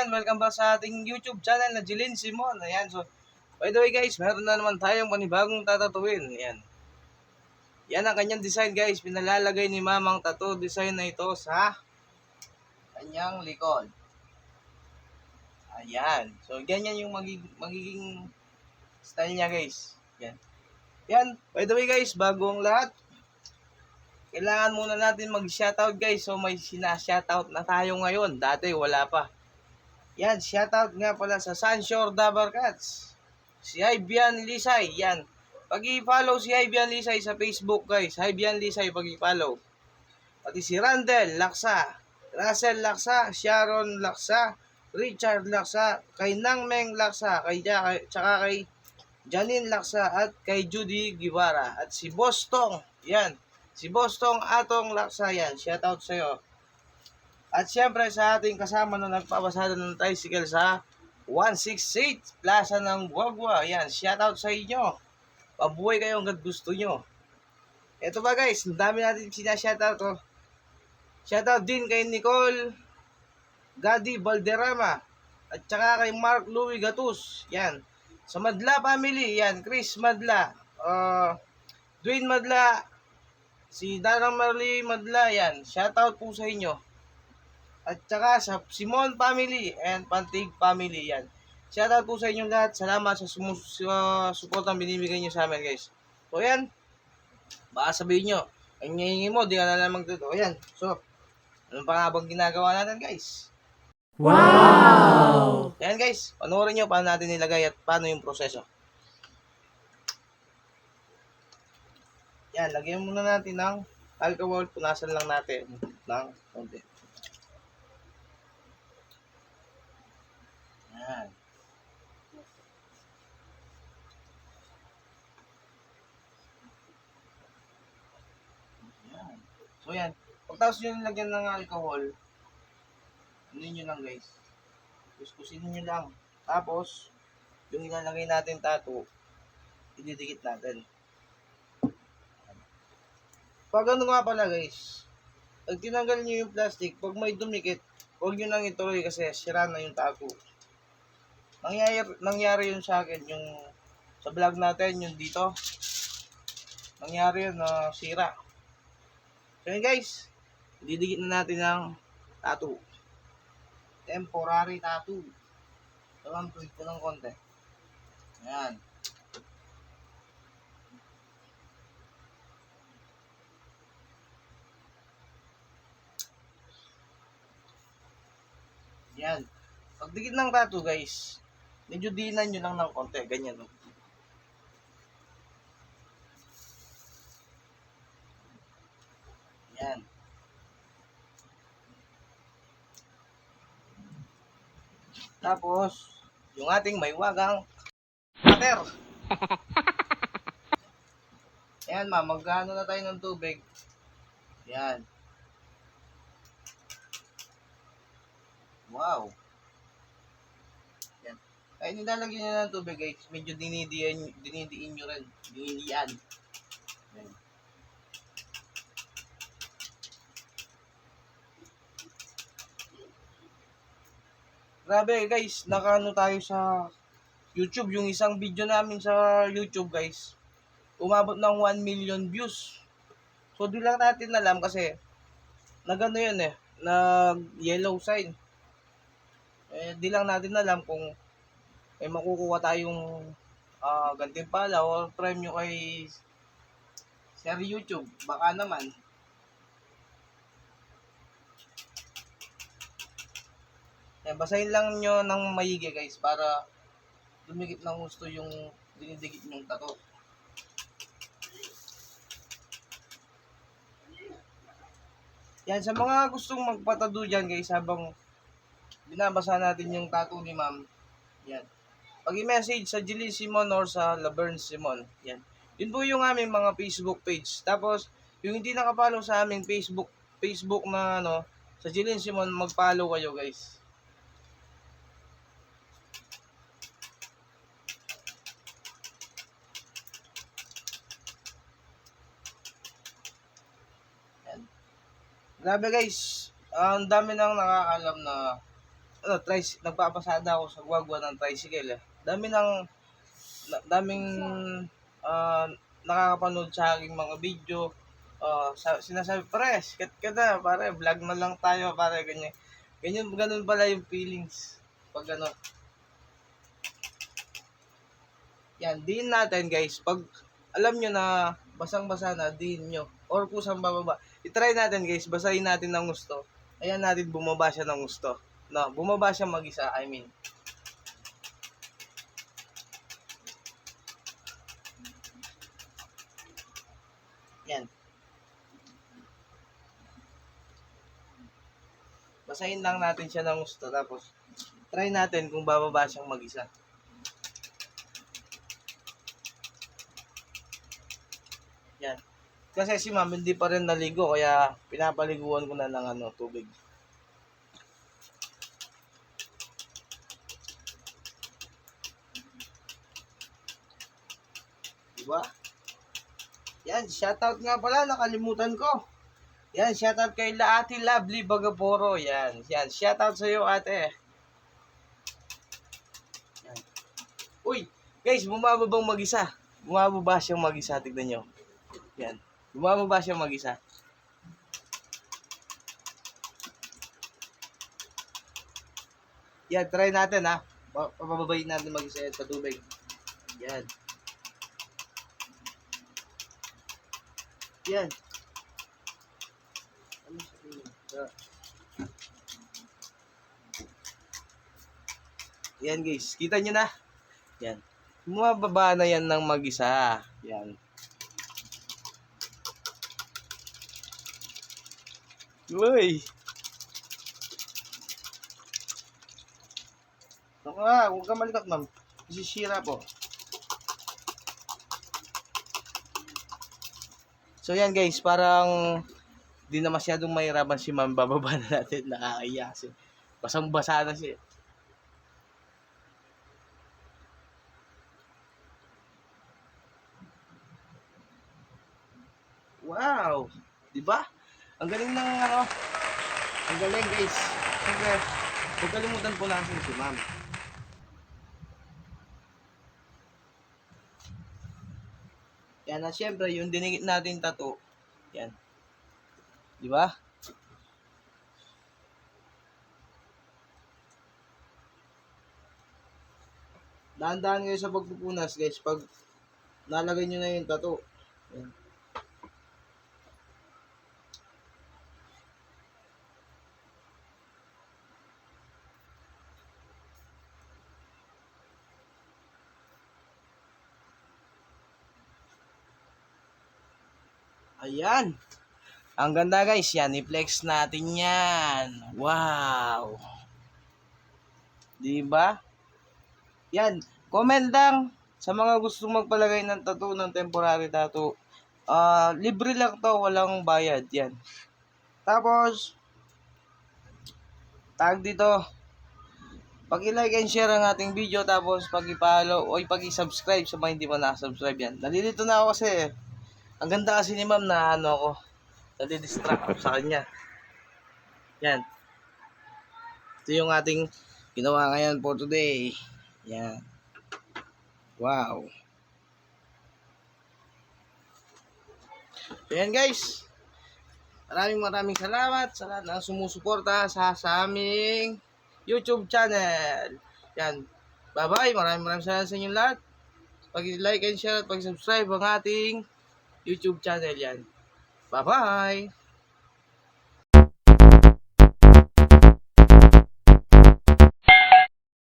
ayan, welcome back sa ating YouTube channel na Jilin Simon. Ayan, so, by the way guys, meron na naman tayong panibagong tatatuin. Ayan. Yan ang kanyang design guys. Pinalalagay ni Mamang tattoo design na ito sa kanyang likod. Ayan. So, ganyan yung magiging style niya guys. Yan. Yan, by the way guys, bago ang lahat, kailangan muna natin mag-shoutout guys. So, may sina-shoutout na tayo ngayon. Dati wala pa. Yan, shoutout nga pala sa Sunshore Dabar Cats. Si Hybian Lisay, yan. Pag-i-follow si Hybian Lisay sa Facebook, guys. Hybian Lisay, pag-i-follow. Pati si Randel Laksa, Russell Laksa, Sharon Laksa, Richard Laksa, kay Nangmeng Laksa, tsaka kay Janine Laksa, at kay Judy Guevara. At si Bostong, yan. Si Bostong Atong Laksa, yan. Shoutout sa'yo. At syempre sa ating kasama na nagpapasada ng tricycle sa 168 Plaza ng Guagua. Yan, shoutout sa inyo. Pabuhay kayo hanggang gusto nyo. Ito ba guys, ang dami natin sinashoutout. Oh. Shoutout din kay Nicole Gadi Valderrama. At saka kay Mark Louis Gatus. Yan. Sa Madla family, yan. Chris Madla. Dwayne Madla. Si Darang Marley Madla. Yan. Shoutout po sa inyo. At saka sa Simon family and Pantig family, yan. Shoutout po sa inyong lahat. Salamat sa support ang binibigay nyo sa amin guys. So yan, baka sabihin nyo, ang hihingi mo, di ka na lang magtuto. Yan, so, ano pa nga bang ginagawa natin guys? Wow! Yan guys, panoorin nyo paano natin nilagay at paano yung proseso. Yan, lagyan muna natin ng alcohol. Punasan lang natin ng konti. Yan. Yan. So yan. Pagtapos nyo nilagyan ng alcohol, ano nyo lang guys. Kuskusin nyo lang. Tapos, yung ilalagay natin tattoo, ididikit natin. Pag ano nga pala guys, pag tinanggal nyo yung plastic, pag may dumikit, huwag nyo nang ituloy kasi sira na yung tattoo. Nangyari yun sa akin, yung sa vlog natin, yung dito. Nangyari yun na sira. So yun guys, didikit na natin ng tattoo. Temporary tattoo. Ito tweak ko ng konti. Ayan. Yan. Pagdikit ng tattoo guys, medyo dinan nyo lang ng konti. Ganyan. Yan. Tapos, yung ating may wagang cutter. Ayan ma, magkano na tayo ng tubig. Yan. Wow. Yan. Ay, nilalagyan nyo ng tubig guys. Medyo dinidiin nyo rin. Dinidian. Yan. Grabe guys, nakaano tayo sa YouTube. Yung isang video namin sa YouTube guys, umabot ng 1 million views. So di lang natin alam kasi nagano yun nag yellow sign. Di lang natin alam kung may makukuha tayong gantimpala o premyo kay Sir YouTube. Baka naman. Basahin lang nyo ng maigi guys para dumikit ng gusto yung dinidikit nyong tato. Yan, sa mga gustong magpatado dyan guys, habang binabasa natin yung tattoo ni ma'am, yan. Pag-i-message sa Jilin Simon or sa Laverne Simon, yan. Yun po yung aming mga Facebook page. Tapos, yung hindi nakapollow sa aming Facebook na sa Jilin Simon, mag-follow kayo guys. Grabe guys, ang dami nang nakakalam na nagpapasada ako sa guwagwa ng tricycle. Daming ah, nakakapanood sa aking mga video. Sinasabi, pare, sikat ka na, pare, vlog na lang tayo, pare, ganyan. Ganun pala yung feelings. Pag ano, yan, din natin guys. Pag alam nyo na basang-basa na, din nyo. Or kusang bababa. I-try natin guys, basahin natin ng gusto. Ayan natin bumaba siya ng gusto. No, bumaba siya mag-isa, I mean. Yan. Basahin lang natin siya ng gusto. Tapos, try natin kung bababa siyang mag-isa. Yan. Kasi si ma'am hindi pa rin naligo kaya pinapaliguan ko na ng tubig. Diba? Yan, shoutout nga pala, nakalimutan ko. Yan, shoutout kay Ate Lovely Bagaporo. Yan, shoutout sa iyo, ate. Yan. Uy, guys, bumababang mag-isa. Bumababa siyang mag-isa, tignan nyo. Yan. Bumababa siyang mag-isa. Yan, try natin ha. Papababayin natin mag-isa yan sa tubig. Yan. Yan. Ano sabihin? Yan guys, kita nyo na. Yan. Bumababa na yan ng mag-isa. Yan. Uy! Huwag ka malikot, ma'am. Isisira po. So yan guys, parang di na masyadong mahirapan si ma'am. Bababa na natin, nakakaya kasi basang-basa na siya. Wow! Diba? Ang galing ng ang galing guys. Siyempre, huwag kalimutan po natin si ma'am. Yan na siyempre, yung dinikit natin tattoo. Yan. Diba? Dahan-dahan kayo sa pagpupunas guys pag nalagay nyo na yung tattoo. Yan. Ayan. Ang ganda guys. Yan. I-flex natin yan. Wow. Diba? Yan. Comment lang sa mga gusto magpalagay ng tattoo, ng temporary tattoo. Libre lang to. Walang bayad. Yan. Tapos, tag dito. Pag-i-like and share ang ating video. Tapos, pag-i-follow o pag-i-subscribe sa mga hindi pa nakasubscribe yan. Nalilito na ako kasi ang ganda kasi ni ma'am na ako. Nadi-distract ako sa kanya. Yan. Ito yung ating ginawa ngayon for today. Yan. Wow. So yan guys. Maraming salamat sa lahat ng sumusuporta sa aming YouTube channel. Yan. Bye-bye. Maraming salamat sa inyong lahat. Pag-like and share at pag-subscribe ang ating YouTube channel yan. Bye-bye!